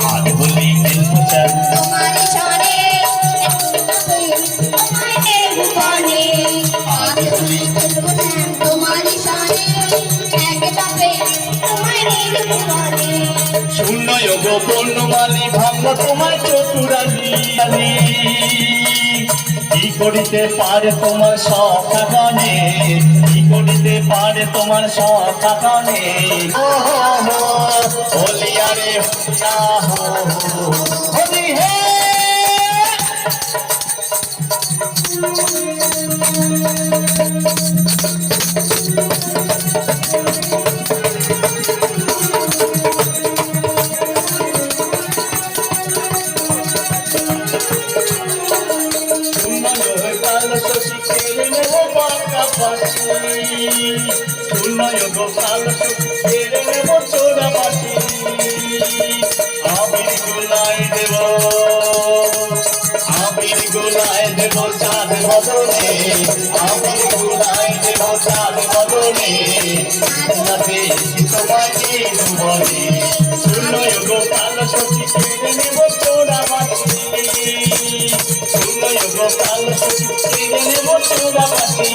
আর হোলি খেলবো স্যার তোমারই সনে তোমায় ভুবনে আজ হোলি খেলবো স্যার তোমারই সনে এক তাপে তোমায় ভুবনে শূন্য গো পূর্ণমালি ভাঙবো তোমার চতুরালি কি করিতে পারে তোমার সখা গণে কি করিতে পারে তোমার সখা গণে হোলি আরে হোলি হে শূন্যয় গোপাল কেড়ে নেব চোরা বাসি আবির গোলায় দেব চাঁদ বদনে আবির গোলায় দেব চাঁদ বদনে নাচে তোমায় বলে শূন্যয় গোপাল সখী কেড়ে নেব চোরা বাসি শূন্যয় গোপাল সখী কেড়ে নেব চোরা বাসি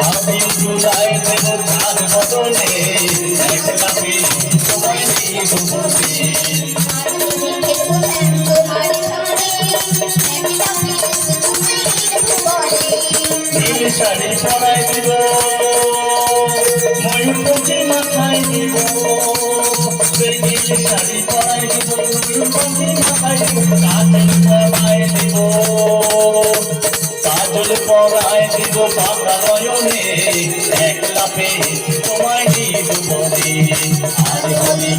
আবির গোলায় দেব চাঁদ বদনে এক লাফে তোমায় নিয়ে ঘুমোবে নীল শাড়ি পরাই দিব ময়ূরপঙ্খী মাথায় দিব নীল শাড়ি পরাই দিব ময়ূরপঙ্খী মাথায় দিব কাজল পরাই দিব পাকা নয়নে এক লাফে তোমায় দিব বলে আজ হোলি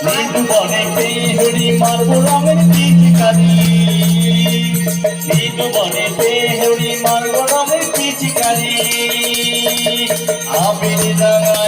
নীল বনে পেহরি মারবো রঙের পিচকারি নীল বনে পেহরি মারবো রঙের পিচকারি আবির রাঙা